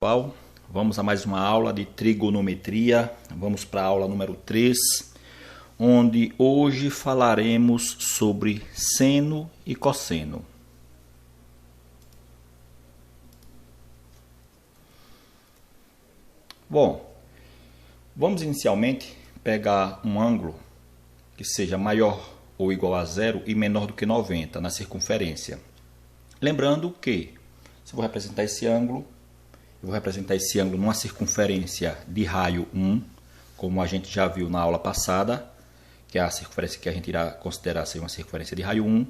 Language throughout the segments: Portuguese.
Pessoal, vamos a mais uma aula de trigonometria. Vamos para a aula número 3, onde hoje falaremos sobre seno e cosseno. Bom, vamos inicialmente pegar um ângulo que seja maior ou igual a zero e menor do que 90 na circunferência. Lembrando que, se eu vou representar esse ângulo, numa circunferência de raio 1, como a gente já viu na aula passada, que é a circunferência que a gente irá considerar ser uma circunferência de raio 1.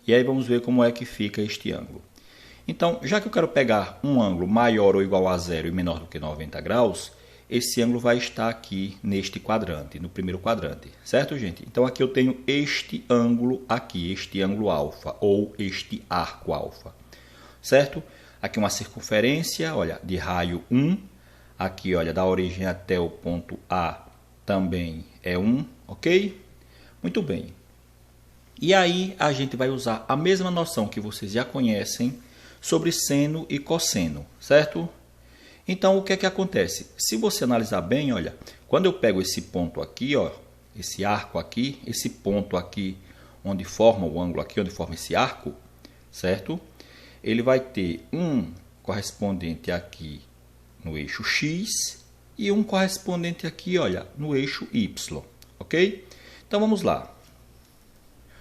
E aí vamos ver como é que fica este ângulo. Então, já que eu quero pegar um ângulo maior ou igual a zero e menor do que 90 graus, esse ângulo vai estar aqui neste quadrante, no primeiro quadrante, certo, gente? Então, aqui eu tenho este ângulo aqui, este ângulo alfa, ou este arco alfa, certo? Aqui uma circunferência, olha, de raio 1. Aqui, olha, da origem até o ponto A também é 1, ok? Muito bem. E aí a gente vai usar a mesma noção que vocês já conhecem sobre seno e cosseno, certo? Então, o que é que acontece? Se você analisar bem, olha, quando eu pego esse ponto aqui, ó, esse arco aqui, esse ponto aqui, onde forma o ângulo aqui, onde forma esse arco, certo? Ele vai ter um correspondente aqui no eixo X e um correspondente aqui, olha, no eixo Y, ok? Então, vamos lá.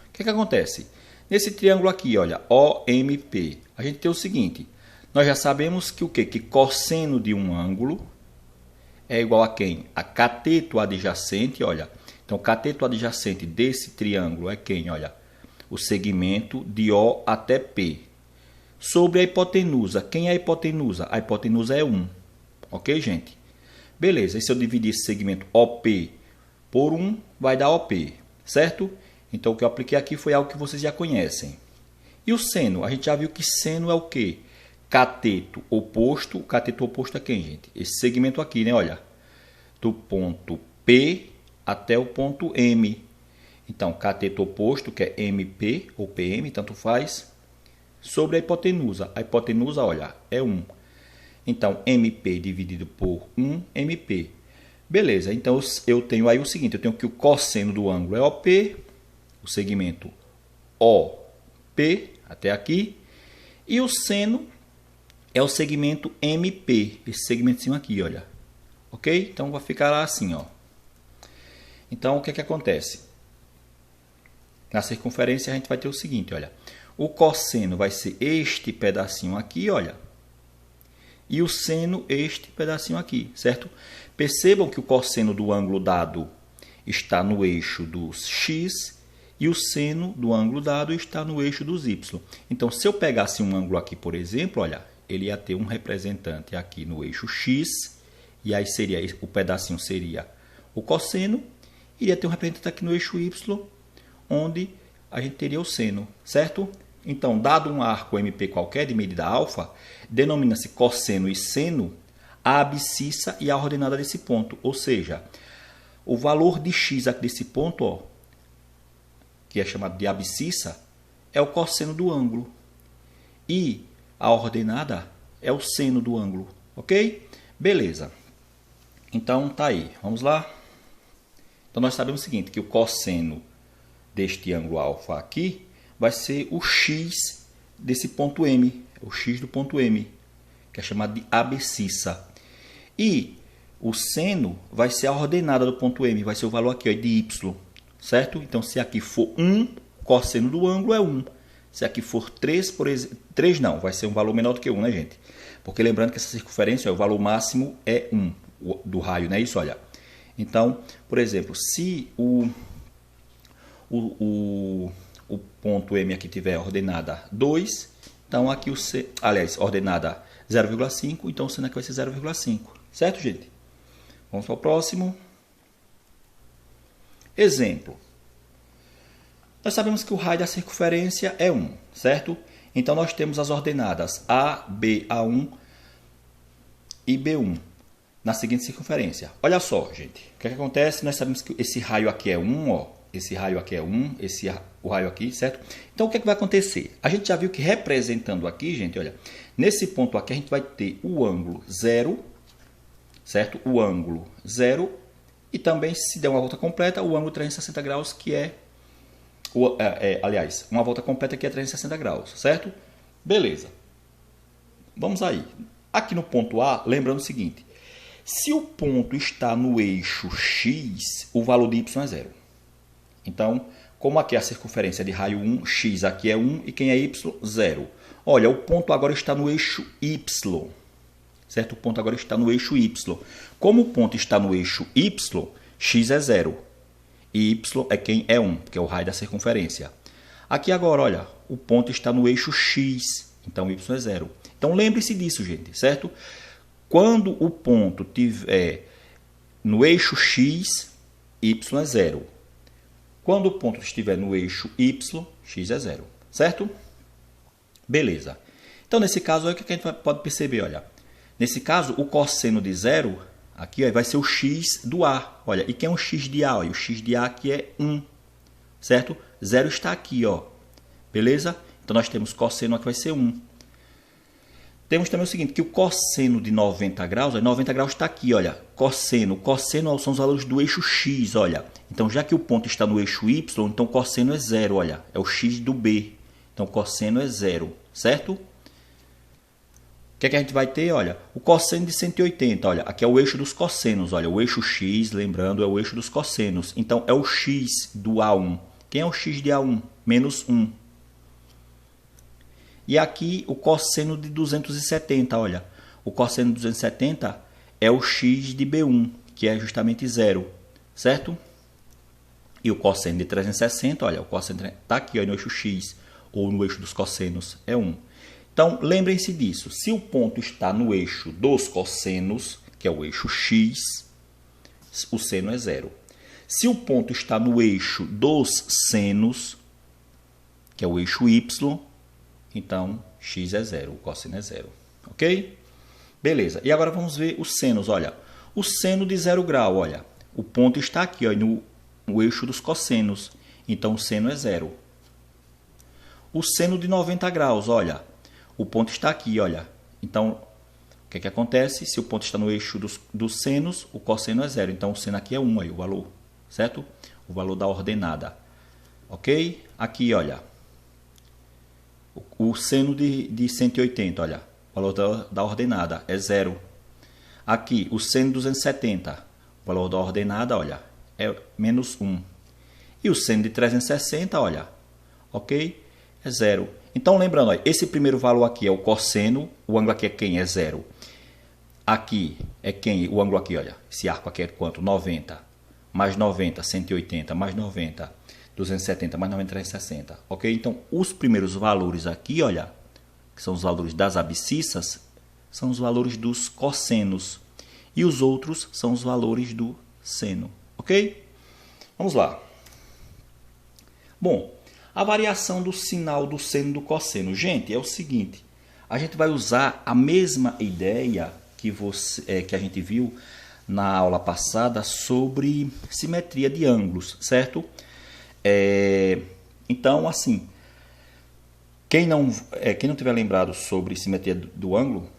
O que é que acontece? Nesse triângulo aqui, olha, OMP, a gente tem o seguinte, nós já sabemos que o quê? Que cosseno de um ângulo é igual a quem? A cateto adjacente, olha. Então, cateto adjacente desse triângulo é quem? Olha, o segmento de O até P. Sobre a hipotenusa. Quem é a hipotenusa? A hipotenusa é 1. Ok, gente? Beleza. E se eu dividir esse segmento OP por 1, vai dar OP. Certo? Então, o que eu apliquei aqui foi algo que vocês já conhecem. E o seno? A gente já viu que seno é o quê? Cateto oposto. O cateto oposto é quem, gente? Esse segmento aqui, né? Olha. Do ponto P até o ponto M. Então, cateto oposto, que é MP ou PM, tanto faz. Sobre a hipotenusa. A hipotenusa, olha, é 1. Então, MP dividido por 1, MP. Beleza, então eu tenho aí o seguinte, eu tenho que o cosseno do ângulo é OP, o segmento OP, até aqui, e o seno é o segmento MP, esse segmentinho aqui, olha. Ok? Então, vai ficar assim, ó. Então, o que é que acontece? Na circunferência, a gente vai ter o seguinte, olha. O cosseno vai ser este pedacinho aqui, olha. E o seno este pedacinho aqui, certo? Percebam que o cosseno do ângulo dado está no eixo dos x e o seno do ângulo dado está no eixo dos y. Então, se eu pegasse um ângulo aqui, por exemplo, olha, ele ia ter um representante aqui no eixo x e aí o pedacinho seria o cosseno, iria ter um representante aqui no eixo y, onde a gente teria o seno, certo? Então, dado um arco MP qualquer de medida alfa, denomina-se cosseno e seno a abscissa e a ordenada desse ponto. Ou seja, o valor de x aqui desse ponto, ó, que é chamado de abscissa, é o cosseno do ângulo. E a ordenada é o seno do ângulo, ok? Beleza. Então, tá aí. Vamos lá? Então, nós sabemos o seguinte, que o cosseno deste ângulo alfa aqui vai ser o x desse ponto M, o x do ponto M, que é chamado de abscissa. E o seno vai ser a ordenada do ponto M, vai ser o valor aqui, ó, de y, certo? Então, se aqui for 1, o cosseno do ângulo é 1. Se aqui for 3, por exemplo, 3 não, vai ser um valor menor do que 1, né, gente? Porque lembrando que essa circunferência, ó, o valor máximo é 1 do raio, não é isso? Olha. Então, por exemplo, se o ponto M aqui tiver ordenada 2, então aqui ordenada 0,5, então o seno aqui vai ser 0,5. Certo, gente? Vamos para o próximo. Exemplo. Nós sabemos que o raio da circunferência é 1, certo? Então, nós temos as ordenadas A, B, A1 e B1 na seguinte circunferência. Olha só, gente. O que é que acontece? Nós sabemos que esse raio aqui é 1, ó. Esse raio aqui é 1, o raio aqui, certo? Então, o que é que vai acontecer? A gente já viu que representando aqui, gente, olha, nesse ponto aqui a gente vai ter o ângulo 0, certo? O ângulo 0 e também, se der uma volta completa, o ângulo 360 graus, que aliás, uma volta completa que é 360 graus, certo? Beleza. Vamos aí. Aqui no ponto A, lembrando o seguinte, se o ponto está no eixo X, o valor de Y é 0. Então, como aqui é a circunferência de raio 1, X aqui é 1 e quem é Y? 0. Olha, o ponto agora está no eixo Y, certo? O ponto agora está no eixo Y. Como o ponto está no eixo Y, X é 0 e Y é quem é 1, que é o raio da circunferência. Aqui agora, olha, o ponto está no eixo X, então Y é 0. Então, lembre-se disso, gente, certo? Quando o ponto estiver no eixo X, Y é 0. Quando o ponto estiver no eixo Y, X é 0, certo? Beleza. Então, nesse caso, o que a gente pode perceber? Olha, nesse caso, o cosseno de 0, aqui ó, vai ser o X do A. Olha, e quem é o X de A? Olha, o X de A aqui é 1, certo? 0 está aqui, ó. Beleza? Então, nós temos cosseno aqui vai ser 1. Temos também o seguinte, que o cosseno de 90 graus, 90 graus está aqui, olha, cosseno são os valores do eixo X, olha. Então, já que o ponto está no eixo Y, então cosseno é 0, olha, é o X do B. Então, cosseno é 0, certo? O que é que a gente vai ter, olha, o cosseno de 180, olha, aqui é o eixo dos cossenos, olha, o eixo X, lembrando, é o eixo dos cossenos. Então, é o X do A1. Quem é o X de A1? Menos 1. E aqui o cosseno de 270, olha, o cosseno de 270 é o X de B1, que é justamente 0, certo? E o cosseno de 360, olha, o cosseno está aqui ó, no eixo X, ou no eixo dos cossenos, é 1. Então, lembrem-se disso, se o ponto está no eixo dos cossenos, que é o eixo X, o seno é 0. Se o ponto está no eixo dos senos, que é o eixo Y, então, x é 0, o cosseno é 0, ok? Beleza, e agora vamos ver os senos, olha. O seno de 0 grau, olha, o ponto está aqui, ó, no eixo dos cossenos, então o seno é 0. O seno de 90 graus, olha, o ponto está aqui, olha. Então, o que é que acontece? Se o ponto está no eixo dos senos, o cosseno é 0, então o seno aqui é 1, aí, o valor, certo? O valor da ordenada, ok? Aqui, olha. O seno de 180, olha, o valor da ordenada é 0. Aqui, o seno de 270, o valor da ordenada, olha, é menos 1. E o seno de 360, olha, ok, é 0. Então, lembrando, olha, esse primeiro valor aqui é o cosseno, o ângulo aqui é quem? É 0. Aqui é quem? O ângulo aqui, olha, esse arco aqui é quanto? 90. Mais 90, 180, mais 90. 270 mais 90, 360, ok? Então, os primeiros valores aqui, olha, que são os valores das abscissas, são os valores dos cossenos. E os outros são os valores do seno, ok? Vamos lá. Bom, a variação do sinal do seno e do cosseno. Gente, é o seguinte, a gente vai usar a mesma ideia que a gente viu na aula passada sobre simetria de ângulos, certo? Então, assim, quem não tiver lembrado sobre simetria do ângulo,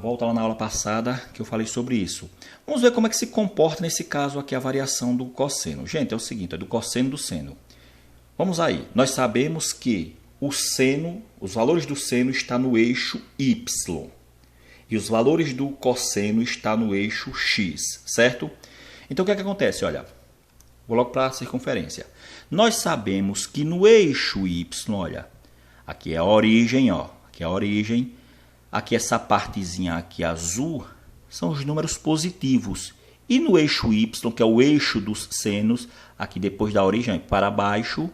volta lá na aula passada que eu falei sobre isso. Vamos ver como é que se comporta nesse caso aqui a variação do cosseno. Gente, é o seguinte, é do cosseno e do seno. Vamos aí, nós sabemos que o seno, os valores do seno estão no eixo Y e os valores do cosseno estão no eixo X, certo? Então, o que é que acontece? Olha, vou logo para a circunferência. Nós sabemos que no eixo Y, olha, aqui é a origem, ó, aqui é a origem, aqui essa partezinha aqui azul são os números positivos. E no eixo Y, que é o eixo dos senos, aqui depois da origem para baixo,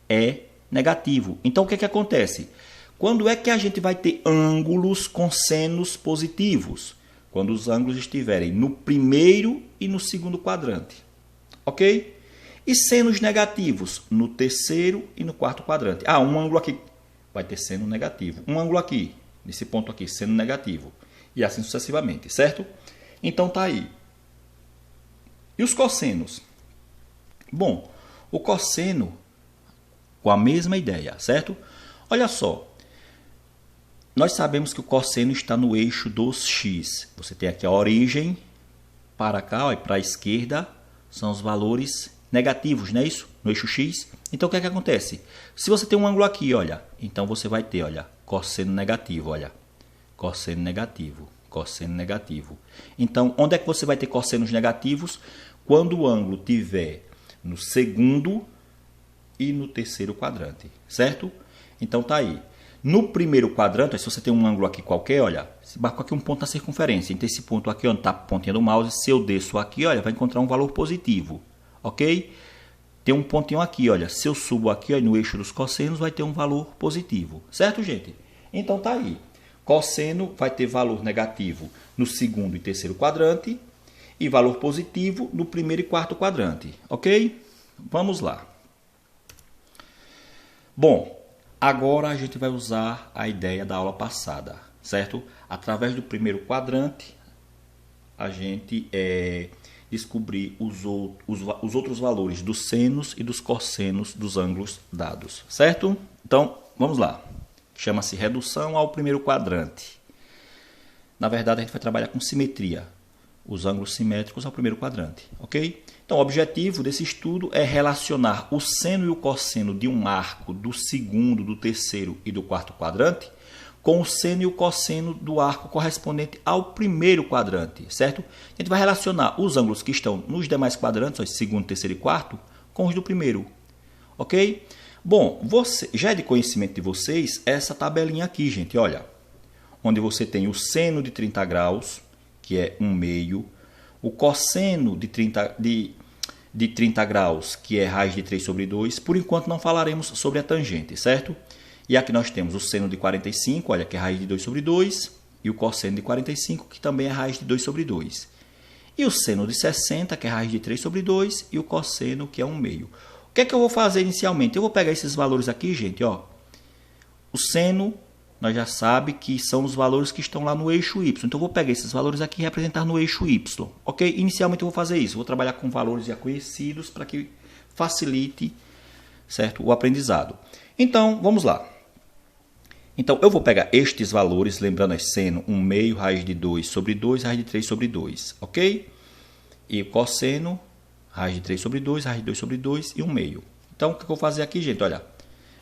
é negativo. Então, o que é que acontece? Quando é que a gente vai ter ângulos com senos positivos? Quando os ângulos estiverem no primeiro e no segundo quadrante. Ok? E senos negativos no terceiro e no quarto quadrante. Ah, um ângulo aqui vai ter seno negativo. Um ângulo aqui, nesse ponto aqui, seno negativo. E assim sucessivamente, certo? Então tá aí. E os cossenos? Bom, o cosseno, com a mesma ideia, certo? Olha só, nós sabemos que o cosseno está no eixo dos x. Você tem aqui a origem, para cá, para a esquerda, são os valores negativos, não é isso? No eixo x. Então, o que é que acontece? Se você tem um ângulo aqui, olha, então você vai ter, olha, cosseno negativo, olha, cosseno negativo, cosseno negativo. Então, onde é que você vai ter cossenos negativos? Quando o ângulo tiver no segundo e no terceiro quadrante, certo? Então, tá aí. No primeiro quadrante, se você tem um ângulo aqui qualquer, olha, se marco aqui um ponto na circunferência. Então, esse ponto aqui, onde está a pontinha do mouse, se eu desço aqui, olha, vai encontrar um valor positivo, ok? Tem um pontinho aqui, olha, se eu subo aqui, olha, no eixo dos cossenos, vai ter um valor positivo, certo, gente? Então, tá aí. Cosseno vai ter valor negativo no segundo e terceiro quadrante e valor positivo no primeiro e quarto quadrante, ok? Vamos lá. Bom, agora a gente vai usar a ideia da aula passada, certo? Através do primeiro quadrante, a gente descobrir os outros valores dos senos e dos cossenos dos ângulos dados, certo? Então, vamos lá. Chama-se redução ao primeiro quadrante. Na verdade, a gente vai trabalhar com simetria, os ângulos simétricos ao primeiro quadrante, ok? Então, o objetivo desse estudo é relacionar o seno e o cosseno de um arco do segundo, do terceiro e do quarto quadrante com o seno e o cosseno do arco correspondente ao primeiro quadrante, certo? A gente vai relacionar os ângulos que estão nos demais quadrantes, ó, segundo, terceiro e quarto, com os do primeiro, ok? Bom, já é de conhecimento de vocês essa tabelinha aqui, gente, olha, onde você tem o seno de 30 graus, que é 1/2, o cosseno de 30 graus, que é raiz de 3 sobre 2. Por enquanto não falaremos sobre a tangente, certo? E aqui nós temos o seno de 45, olha, que é raiz de 2 sobre 2, e o cosseno de 45, que também é raiz de 2 sobre 2. E o seno de 60, que é raiz de 3 sobre 2, e o cosseno, que é 1/2. O que é que eu vou fazer inicialmente? Eu vou pegar esses valores aqui, gente, ó. O seno, nós já sabemos que são os valores que estão lá no eixo y. Então, eu vou pegar esses valores aqui e representar no eixo y, ok? Inicialmente, eu vou fazer isso. Vou trabalhar com valores já conhecidos para que facilite, certo, o aprendizado. Então, vamos lá. Então, eu vou pegar estes valores, lembrando, é seno 1/2, raiz de 2 sobre 2, raiz de 3 sobre 2, ok? E o cosseno, raiz de 3 sobre 2, raiz de 2 sobre 2 e 1/2. Então, o que eu vou fazer aqui, gente? Olha,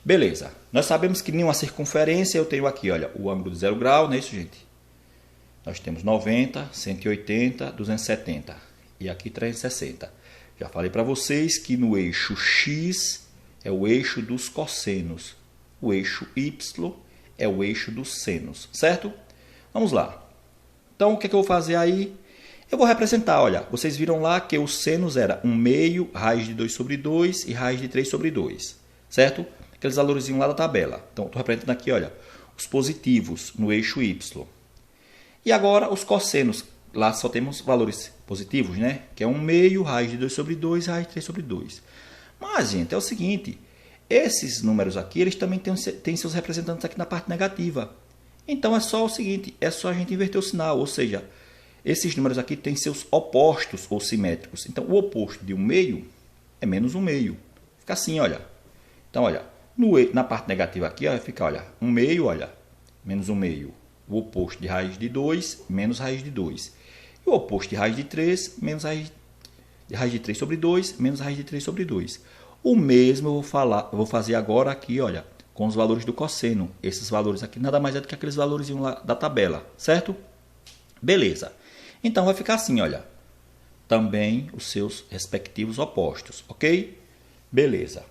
beleza. Nós sabemos que em uma circunferência eu tenho aqui, olha, o ângulo de 0 grau, não é isso, gente? Nós temos 90, 180, 270 e aqui 360. Já falei para vocês que no eixo X é o eixo dos cossenos. O eixo Y é o eixo dos senos, certo? Vamos lá. Então, o que é que eu vou fazer aí? Eu vou representar, olha, vocês viram lá que os senos era 1/2, raiz de 2 sobre 2 e raiz de 3 sobre 2, certo? Aqueles valorzinhos lá da tabela. Então, estou representando aqui, olha, os positivos no eixo Y. E agora, os cossenos. Lá só temos valores positivos, né? Que é 1/2, raiz de 2 sobre 2 e raiz de 3 sobre 2. Mas, gente, é o seguinte, esses números aqui, eles também têm seus representantes aqui na parte negativa. Então, é só o seguinte, é só a gente inverter o sinal, ou seja, esses números aqui têm seus opostos ou simétricos. Então, o oposto de 1/2 é menos 1/2. Fica assim, olha. Então, olha, na parte negativa aqui, ó, fica, olha, 1/2, olha, menos 1/2. O oposto de raiz de 2, menos raiz de 2. E o oposto de raiz de 3, menos raiz de 3 sobre 2, menos raiz de 3 sobre 2. O mesmo eu vou fazer agora aqui, olha, com os valores do cosseno. Esses valores aqui nada mais é do que aqueles valores lá da tabela, certo? Beleza. Então, vai ficar assim, olha. Também os seus respectivos opostos, ok? Beleza.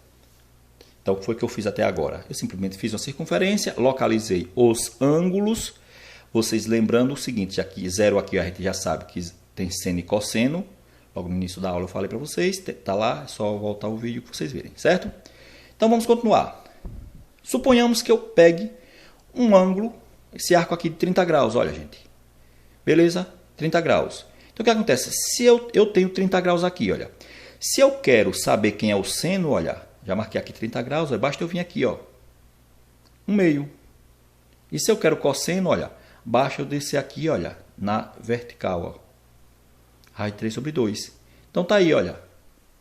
Então, o que foi que eu fiz até agora? Eu simplesmente fiz uma circunferência, localizei os ângulos. Vocês lembrando o seguinte, já que 0 aqui a gente já sabe que tem seno e cosseno. Logo no início da aula eu falei para vocês, tá lá, é só voltar o vídeo para vocês verem, certo? Então, vamos continuar. Suponhamos que eu pegue um ângulo, esse arco aqui de 30 graus, olha, gente. Beleza? 30 graus. Então, o que acontece? Se eu tenho 30 graus aqui, olha. Se eu quero saber quem é o seno, olha, já marquei aqui 30 graus, basta eu vir aqui, ó, 1/2. E se eu quero cosseno, olha, basta eu descer aqui, olha, na vertical, ó. Raiz de 3 sobre 2. Então, tá aí, olha.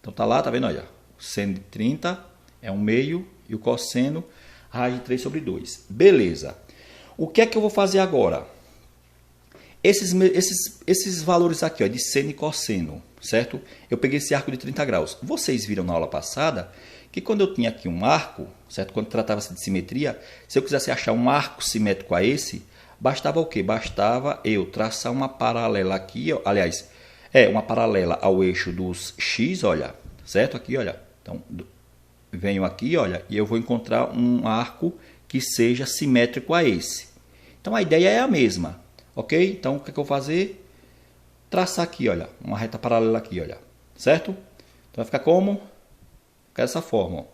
Então, tá lá, tá vendo, olha. Seno de 30 É 1 meio e o cosseno, raiz de 3 sobre 2. Beleza. O que é que eu vou fazer agora? Esses valores aqui, ó, de seno e cosseno, certo? Eu peguei esse arco de 30 graus. Vocês viram na aula passada que quando eu tinha aqui um arco, certo? Quando tratava-se de simetria, se eu quisesse achar um arco simétrico a esse, bastava o quê? Bastava eu traçar uma paralela aqui, ó, aliás, uma paralela ao eixo dos x, olha, certo? Aqui, olha. Então, venho aqui, olha, e eu vou encontrar um arco que seja simétrico a esse. Então, a ideia é a mesma, ok? Então, o que é que eu vou fazer? Traçar aqui, olha, uma reta paralela aqui, olha, certo? Então, vai ficar como? Dessa forma, ó.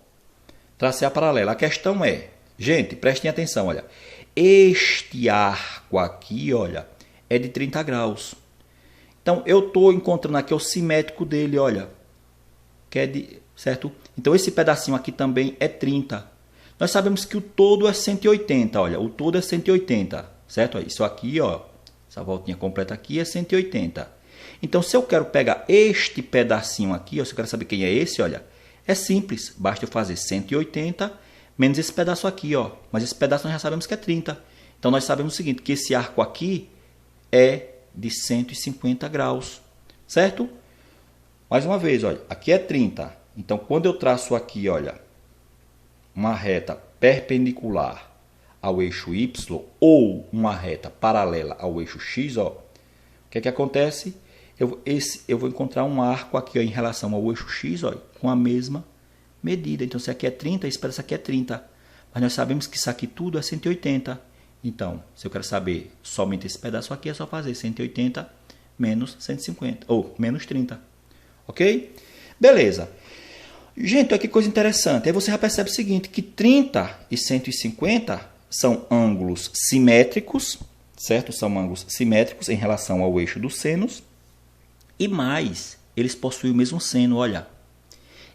Tracei a paralela. A questão é, gente, prestem atenção, olha, este arco aqui, olha, é de 30 graus. Então, eu estou encontrando aqui o simétrico dele, olha, que é de, certo? Então, esse pedacinho aqui também é 30. Nós sabemos que o todo é 180, olha, o todo é 180, certo? Isso aqui, ó, essa voltinha completa aqui é 180. Então, se eu quero pegar este pedacinho aqui, ó, se eu quero saber quem é esse, olha, é simples, basta eu fazer 180 menos esse pedaço aqui, ó. Mas esse pedaço nós já sabemos que é 30. Então, nós sabemos o seguinte, que esse arco aqui é de 150 graus, certo? Mais uma vez, olha, aqui é 30. Então, quando eu traço aqui, olha, uma reta perpendicular ao eixo Y ou uma reta paralela ao eixo X, ó, o que é que acontece? Eu vou encontrar um arco aqui, ó, em relação ao eixo X, ó, com a mesma medida. Então, se aqui é 30, esse pedaço aqui é 30. Mas nós sabemos que isso aqui tudo é 180. Então, se eu quero saber somente esse pedaço aqui, é só fazer 180 menos 150, ou menos 30. Ok? Beleza. Gente, olha que coisa interessante. Aí você já percebe o seguinte, que 30 e 150 são ângulos simétricos, certo? São ângulos simétricos em relação ao eixo dos senos. E mais, eles possuem o mesmo seno, olha.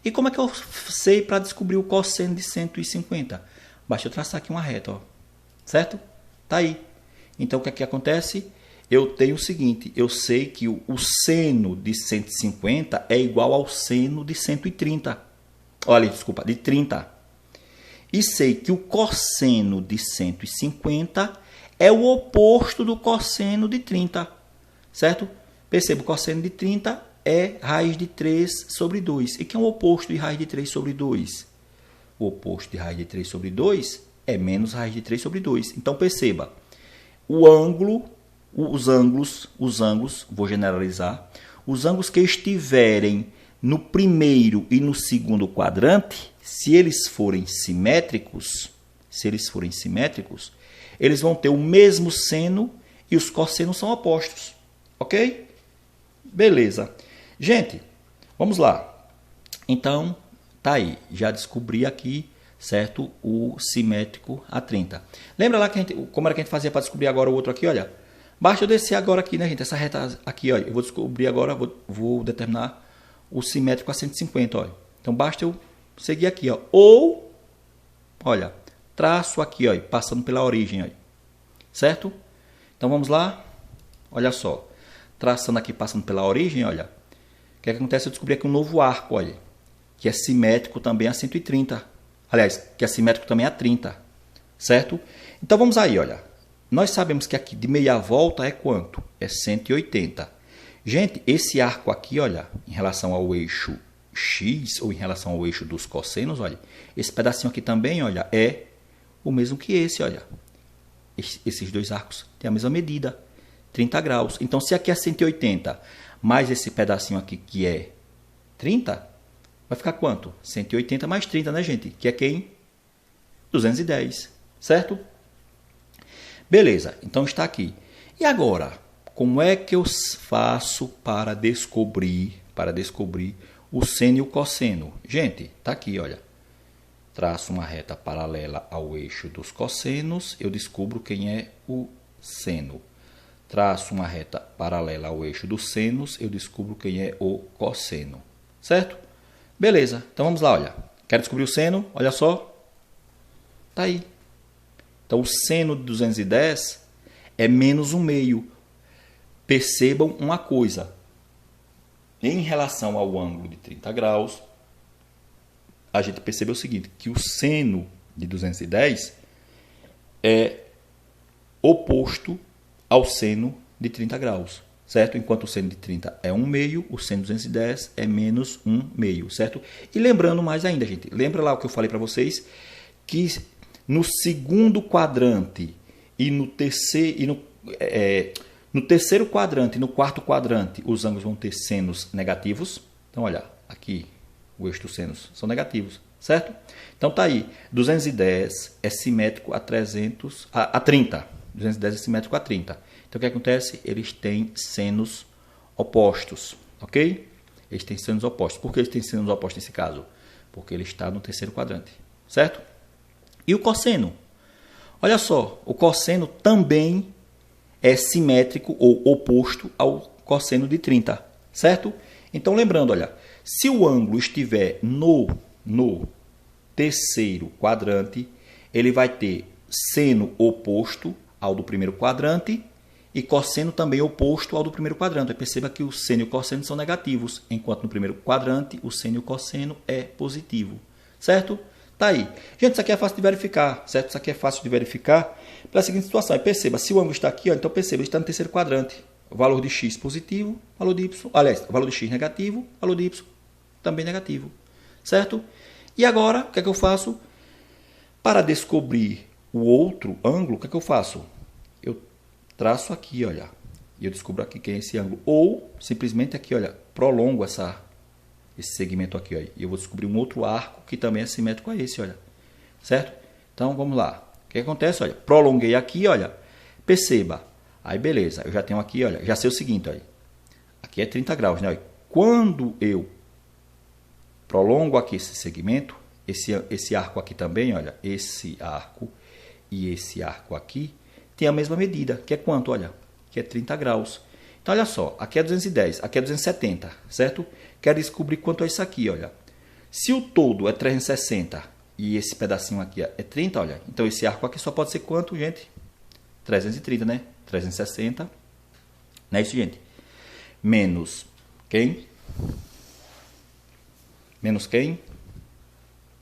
E como é que eu sei para descobrir o cosseno de 150? Basta eu traçar aqui uma reta, ó. Certo? Tá aí. Então, o que é que acontece? Eu tenho o seguinte, eu sei que o seno de 150 é igual ao seno de 130. Olha, desculpa, de 30. E sei que o cosseno de 150 é o oposto do cosseno de 30. Certo? Perceba, o cosseno de 30 é raiz de 3 sobre 2. E que é o oposto de raiz de 3 sobre 2? O oposto de raiz de 3 sobre 2 é menos raiz de 3 sobre 2. Então, perceba, os ângulos, vou generalizar, os ângulos que estiverem no primeiro e no segundo quadrante, se eles forem simétricos, eles vão ter o mesmo seno e os cossenos são opostos. Ok? Beleza. Gente, vamos lá. Então, tá aí. Já descobri aqui, certo? O simétrico a 30. Lembra lá que como era que a gente fazia para descobrir agora o outro aqui? Olha, basta eu descer agora aqui, né, gente? Essa reta aqui, olha. Eu vou descobrir agora, vou determinar o simétrico a 150, olha. Então, basta eu seguir aqui, ó. Ou, olha, traço aqui, ó, passando pela origem, olha. Certo? Então, vamos lá. Olha só. Traçando aqui, passando pela origem, olha. O que é que acontece? Eu descobri aqui um novo arco, olha. Que é simétrico também a 130. Aliás, que é simétrico também a 30. Certo? Então, vamos aí, olha. Nós sabemos que aqui de meia volta é quanto? É 180. Gente, esse arco aqui, olha, em relação ao eixo X, ou em relação ao eixo dos cossenos, olha. Esse pedacinho aqui também, olha, é o mesmo que esse, olha. Esses dois arcos têm a mesma medida. 30 graus. Então, se aqui é 180, mais esse pedacinho aqui que é 30, vai ficar quanto? 180 mais 30, né, gente? Que é quem? 210, certo? Beleza, então está aqui. E agora, como é que eu faço para descobrir o seno e o cosseno? Gente, tá aqui, olha. Traço uma reta paralela ao eixo dos cossenos, eu descubro quem é o seno. Traço uma reta paralela ao eixo dos senos, eu descubro quem é o cosseno. Certo? Beleza, então vamos lá, olha. Quero descobrir o seno, olha só. Tá aí. Então, o seno de 210 é menos 1/2. Percebam uma coisa. Em relação ao ângulo de 30 graus, a gente percebeu o seguinte, que o seno de 210 é oposto ao seno de 30 graus, certo? Enquanto o seno de 30 é 1 meio, o seno de 210 é menos 1 meio, certo? E lembrando mais ainda, gente, lembra lá o que eu falei para vocês, que no segundo quadrante e no terceiro, no terceiro quadrante e no quarto quadrante, os ângulos vão ter senos negativos. Então, olha, aqui o eixo dos senos são negativos, certo? Então, tá aí, 210 é simétrico a 30. 210 é simétrico a 30. Então, o que acontece? Eles têm senos opostos, ok? Eles têm senos opostos. Por que eles têm senos opostos nesse caso? Porque ele está no terceiro quadrante, certo? E o cosseno? Olha só, o cosseno também é simétrico ou oposto ao cosseno de 30, certo? Então, lembrando, olha, se o ângulo estiver no terceiro quadrante, ele vai ter seno oposto ao do primeiro quadrante e cosseno também oposto ao do primeiro quadrante. Perceba que o seno e o cosseno são negativos, enquanto no primeiro quadrante o seno e o cosseno é positivo, certo? Tá aí. Gente, isso aqui é fácil de verificar, certo? Isso aqui é fácil de verificar pela seguinte situação. Perceba, se o ângulo está aqui, ó, então perceba, ele está no terceiro quadrante. O valor de x positivo, valor de y, aliás, o valor de x negativo, valor de y também negativo, certo? E agora, o que é que eu faço? Para descobrir o outro ângulo, o que é que eu faço? Eu traço aqui, olha, e eu descubro aqui quem é esse ângulo. Ou, simplesmente aqui, olha, prolongo esse segmento aqui, ó, e eu vou descobrir um outro arco que também é simétrico a esse, olha, certo? Então, vamos lá. O que acontece? Olha, prolonguei aqui, olha, perceba. Aí, beleza, eu já tenho aqui, olha, já sei o seguinte, olha, aqui é 30 graus, né? Olha, quando eu prolongo aqui esse segmento, esse arco aqui também, olha, esse arco e esse arco aqui tem a mesma medida, que é quanto? Olha, que é 30 graus. Então, olha só, aqui é 210, aqui é 270, certo? Quero descobrir quanto é isso aqui, olha. Se o todo é 360 e esse pedacinho aqui é 30, olha, então esse arco aqui só pode ser quanto, gente? 330, né? 360, não é isso, gente? Menos quem? Menos quem?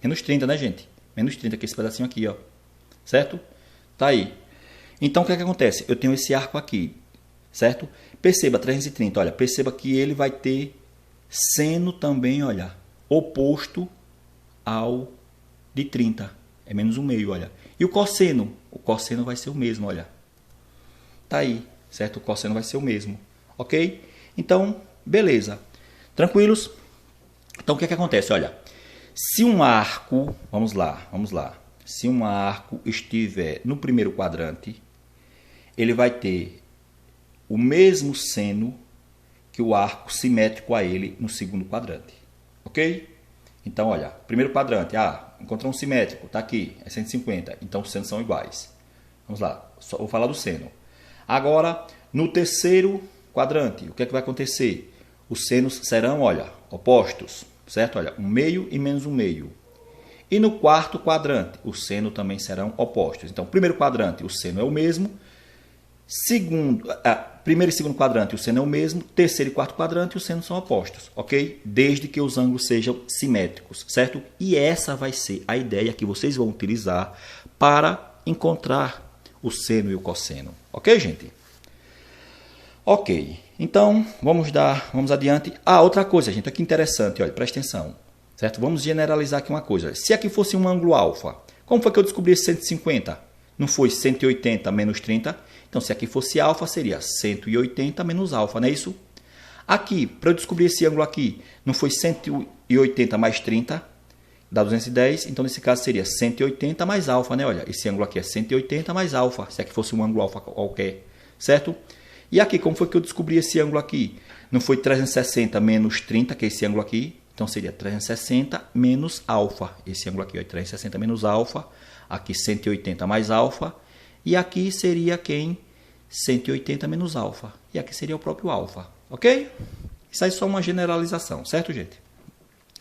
Menos 30, né, gente? Menos 30, que é esse pedacinho aqui, ó. Certo? Tá aí. Então, o que é que acontece? Eu tenho esse arco aqui, certo? Perceba, 330, olha, perceba que ele vai ter seno também, olha, oposto ao de 30. É menos 1 meio, olha. E o cosseno? O cosseno vai ser o mesmo, olha. Tá aí, certo? O cosseno vai ser o mesmo, ok? Então, beleza. Tranquilos? Então, o que é que acontece? Olha, se um arco, vamos lá. Se um arco estiver no primeiro quadrante, ele vai ter o mesmo seno que o arco simétrico a ele no segundo quadrante, ok? Então, olha, primeiro quadrante, encontrou um simétrico, tá aqui, é 150, então os senos são iguais. Vamos lá, só vou falar do seno. Agora, no terceiro quadrante, o que é que vai acontecer? Os senos serão, olha, opostos, certo? Olha, 1 meio e menos 1 meio. E no quarto quadrante, os senos também serão opostos. Então, primeiro quadrante, o seno é o mesmo. Primeiro e segundo quadrante, o seno é o mesmo. Terceiro e quarto quadrante, os senos são opostos, ok? Desde que os ângulos sejam simétricos, certo? E essa vai ser a ideia que vocês vão utilizar para encontrar o seno e o cosseno, ok, gente? Ok, então vamos adiante. Outra coisa, gente, aqui interessante, olha, presta atenção, certo? Vamos generalizar aqui uma coisa. Se aqui fosse um ângulo alfa, como foi que eu descobri esse 150? Não foi 180 menos 30? Então, se aqui fosse alfa, seria 180 menos alfa, não é isso? Aqui, para eu descobrir esse ângulo aqui, não foi 180 mais 30? Dá 210, então nesse caso seria 180 mais alfa, né? Olha, esse ângulo aqui é 180 mais alfa, se aqui fosse um ângulo alfa qualquer, certo? E aqui, como foi que eu descobri esse ângulo aqui? Não foi 360 menos 30, que é esse ângulo aqui, então seria 360 menos alfa, esse ângulo aqui, ó, 360 menos alfa, aqui 180 mais alfa, e aqui seria quem? 180 menos alfa, e aqui seria o próprio alfa, ok? Isso aí é só uma generalização, certo, gente?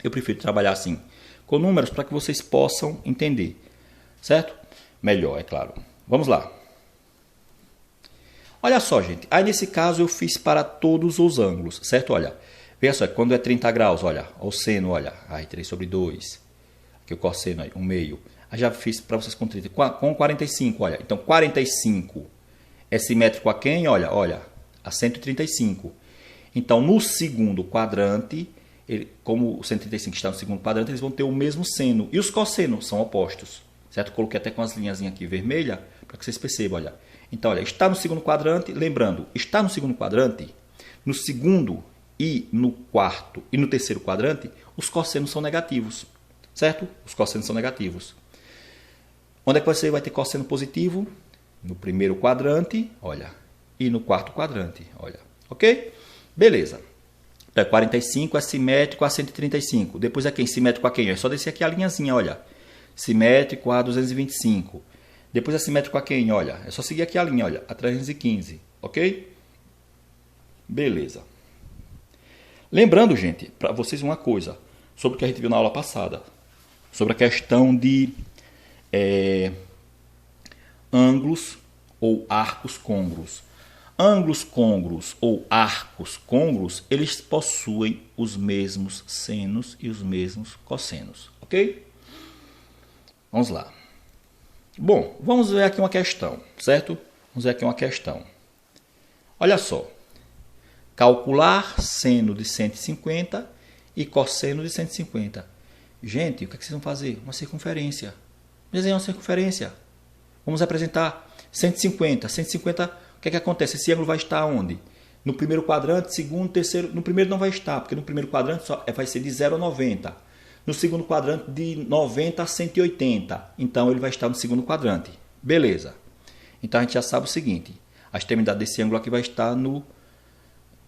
Eu prefiro trabalhar assim, com números, para que vocês possam entender, certo? Melhor, é claro. Vamos lá. Olha só, gente. Aí, nesse caso, eu fiz para todos os ângulos, certo? Olha, veja só, quando é 30 graus, olha, o seno, olha, aí 3 sobre 2. que o cosseno aí, 1 meio. Aí já fiz para vocês com 30, com 45, olha. Então, 45 é simétrico a quem? Olha, a 135. Então, no segundo quadrante, como o 135 está no segundo quadrante, eles vão ter o mesmo seno. E os cossenos são opostos, certo? Coloquei até com as linhas aqui vermelhas, para que vocês percebam, olha. Então, olha, está no segundo quadrante, lembrando, está no segundo quadrante, no segundo e no quarto e no terceiro quadrante, os cossenos são negativos, certo? Os cossenos são negativos. Onde é que você vai ter cosseno positivo? No primeiro quadrante, olha, e no quarto quadrante, olha, ok? Beleza. Então, 45 é simétrico a 135. Depois é quem? Simétrico a quem? É só descer aqui a linhazinha, olha. Simétrico a 225. Depois é simétrico a quem? Olha, é só seguir aqui a linha, olha, a 315, ok? Beleza. Lembrando, gente, para vocês uma coisa sobre o que a gente viu na aula passada, sobre a questão de ângulos ou arcos côngruos. Ângulos côngruos ou arcos côngruos, eles possuem os mesmos senos e os mesmos cossenos, ok? Vamos lá. Bom, vamos ver aqui uma questão, certo? Vamos ver aqui uma questão. Olha só. Calcular seno de 150 e cosseno de 150. Gente, o que vocês vão fazer? Uma circunferência. Desenhar uma circunferência. Vamos representar 150. 150, o que acontece? Esse ângulo vai estar onde? No primeiro quadrante, segundo, terceiro. No primeiro não vai estar, porque no primeiro quadrante só vai ser de 0 a 90. No segundo quadrante, de 90 a 180. Então, ele vai estar no segundo quadrante. Beleza. Então, a gente já sabe o seguinte. A extremidade desse ângulo aqui vai estar no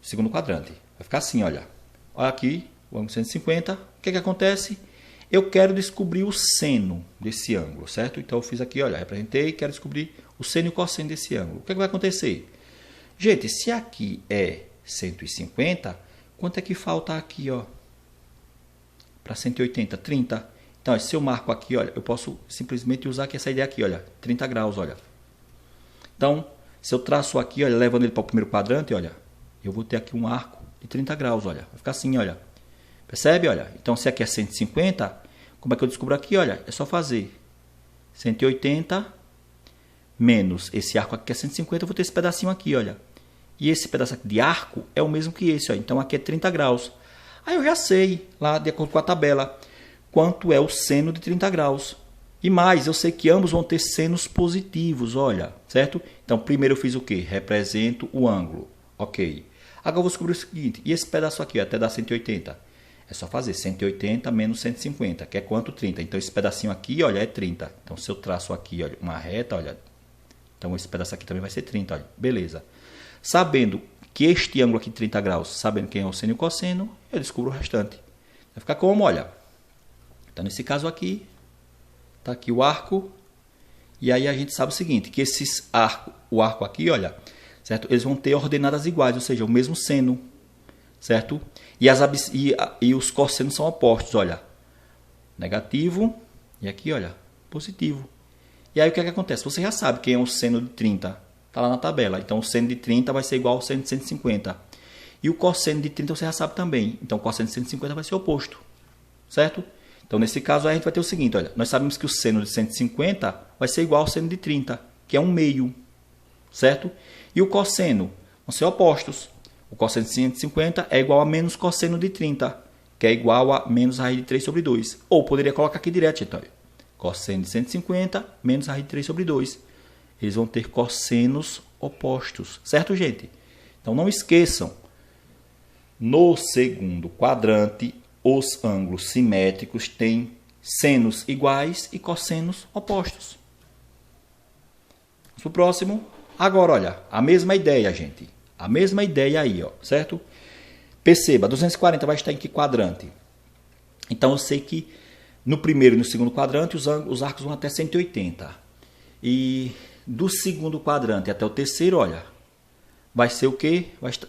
segundo quadrante. Vai ficar assim, olha. Olha aqui, o ângulo 150. O que acontece? Eu quero descobrir o seno desse ângulo, certo? Então, eu fiz aqui, olha, representei, quero descobrir o seno e o cosseno desse ângulo. O que vai acontecer? Gente, se aqui é 150, quanto é que falta aqui, ó? Para 180, 30. Então, se eu marco aqui, olha, eu posso simplesmente usar aqui essa ideia aqui, olha, 30 graus, olha. Então, se eu traço aqui, olha, levando ele para o primeiro quadrante, olha, eu vou ter aqui um arco de 30 graus, olha. Vai ficar assim, olha. Percebe, olha? Então, se aqui é 150, como é que eu descubro aqui, olha? É só fazer 180 menos esse arco aqui que é 150, eu vou ter esse pedacinho aqui, olha. E esse pedaço aqui de arco é o mesmo que esse, ó. Então, aqui é 30 graus. Aí eu já sei, lá de acordo com a tabela, quanto é o seno de 30 graus. E mais, eu sei que ambos vão ter senos positivos, olha, certo? Então, primeiro eu fiz o quê? Represento o ângulo, ok. Agora eu vou descobrir o seguinte, e esse pedaço aqui, até dar 180? É só fazer 180 menos 150, que é quanto? 30. Então, esse pedacinho aqui, olha, é 30. Então, se eu traço aqui, olha, uma reta, olha, então esse pedaço aqui também vai ser 30, olha, beleza. Sabendo que este ângulo aqui de 30 graus, sabendo quem é o seno e o cosseno, eu descubro o restante. Vai ficar como? Olha. Então, nesse caso aqui, está aqui o arco. E aí a gente sabe o seguinte, que o arco aqui, olha, certo? Eles vão ter ordenadas iguais, ou seja, o mesmo seno, certo? E os cossenos são opostos, olha. Negativo e aqui, olha, positivo. E aí o que acontece? Você já sabe quem é o seno de 30. Está lá na tabela. Então, o seno de 30 vai ser igual ao seno de 150. E o cosseno de 30 você já sabe também. Então, o cosseno de 150 vai ser oposto. Certo? Então, nesse caso, a gente vai ter o seguinte. Olha, nós sabemos que o seno de 150 vai ser igual ao seno de 30, que é 1 meio. Certo? E o cosseno vão ser opostos. O cosseno de 150 é igual a menos cosseno de 30, que é igual a menos raiz de 3 sobre 2. Ou poderia colocar aqui direto, então. Cosseno de 150 menos raiz de 3 sobre 2. Eles vão ter cossenos opostos. Certo, gente? Então, não esqueçam. No segundo quadrante, os ângulos simétricos têm senos iguais e cossenos opostos. Vamos para o próximo. Agora, olha, a mesma ideia, gente. A mesma ideia aí, ó, certo? Perceba, 240 vai estar em que quadrante? Então, eu sei que no primeiro e no segundo quadrante, os arcos vão até 180. E do segundo quadrante até o terceiro, olha, vai ser o quê? Vai estar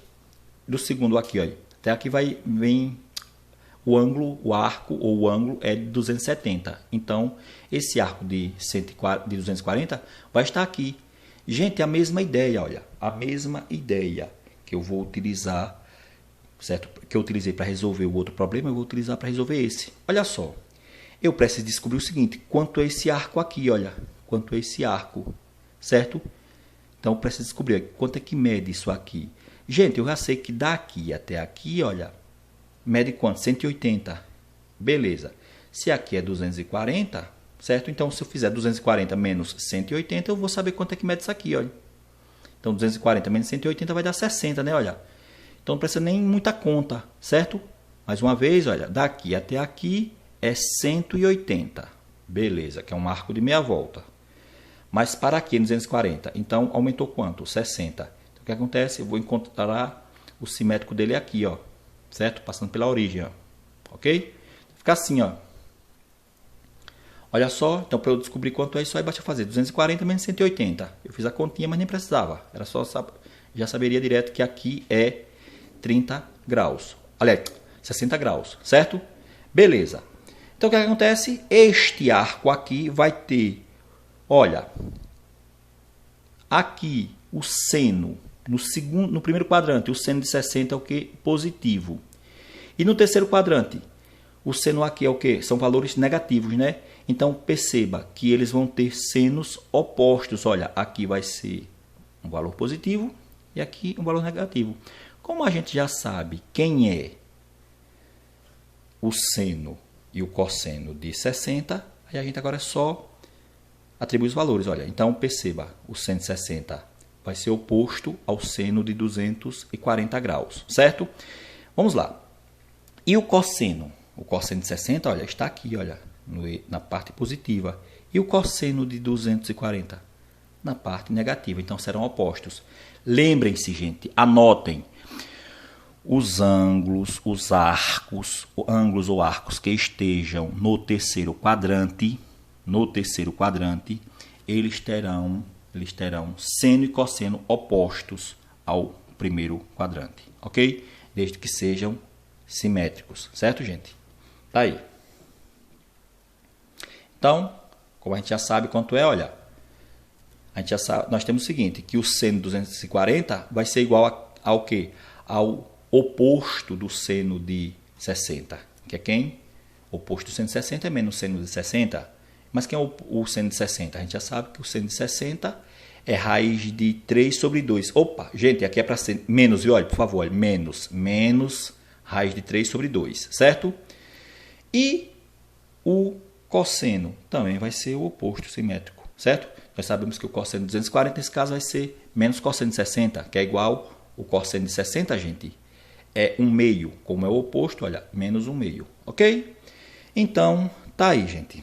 do segundo aqui, olha. Até aqui vem o ângulo, o arco ou o ângulo é de 270. Então, esse arco de 240 vai estar aqui. Gente, é a mesma ideia, olha. A mesma ideia que eu vou utilizar, certo? Que eu utilizei para resolver o outro problema, eu vou utilizar para resolver esse. Olha só. eu preciso descobrir o seguinte, quanto é esse arco aqui, olha, quanto é esse arco, certo? Então, eu preciso descobrir quanto é que mede isso aqui. Gente, eu já sei que daqui até aqui, olha, mede quanto? 180. Beleza. Se aqui é 240, certo? Então, se eu fizer 240 menos 180, eu vou saber quanto é que mede isso aqui, olha. Então, 240 menos 180 vai dar 60, né, olha? Então, não precisa nem muita conta, certo? Mais uma vez, olha, daqui até aqui é 180. Beleza, que é um arco de meia volta. Mas para aqui, 240. Então, aumentou quanto? 60. Então, o que acontece? Eu vou encontrar o simétrico dele aqui, ó. Certo? Passando pela origem, ó. Ok? Fica assim, ó. Olha só. Então, para eu descobrir quanto é isso aí, basta fazer 240 menos 180. Eu fiz a continha, mas nem precisava. Era só, já saberia direto que aqui é 30 graus. Aliás, 60 graus, certo? Beleza. Então, o que acontece? Este arco aqui vai ter, olha, aqui o seno, no primeiro quadrante, o seno de 60 é o que? Positivo. E no terceiro quadrante, o seno aqui é o que? São valores negativos, né? Então, perceba que eles vão ter senos opostos. Olha, aqui vai ser um valor positivo e aqui um valor negativo. Como a gente já sabe quem é o seno e o cosseno de 60, aí a gente agora é só atribui os valores. Olha, então perceba, o seno de 60 vai ser oposto ao seno de 240 graus, certo? Vamos lá. E o cosseno? O cosseno de 60, olha, está aqui, olha, na parte positiva. E o cosseno de 240? Na parte negativa. Então serão opostos. Lembrem-se, gente, anotem. Os ângulos, os arcos, ângulos ou arcos que estejam no terceiro quadrante, eles terão seno e cosseno opostos ao primeiro quadrante, ok? Desde que sejam simétricos, certo, gente? Tá aí. Então, como a gente já sabe quanto é, olha, a gente já sabe, nós temos o seguinte, que o seno de 240 vai ser igual ao quê? Ao oposto do seno de 60, que é quem? O oposto do seno de 60 é menos o seno de 60. Mas quem é o seno de 60? A gente já sabe que o seno de 60 é raiz de 3 sobre 2. Opa, gente, aqui é para ser menos, viu? Olha, por favor, olha, menos raiz de 3 sobre 2, certo? E o cosseno também vai ser o oposto simétrico, certo? Nós sabemos que o cosseno de 240, nesse caso, vai ser menos cosseno de 60, que é igual o cosseno de 60, gente, é 1/2. Como é o oposto, olha, menos 1/2, ok? Então, tá aí, gente.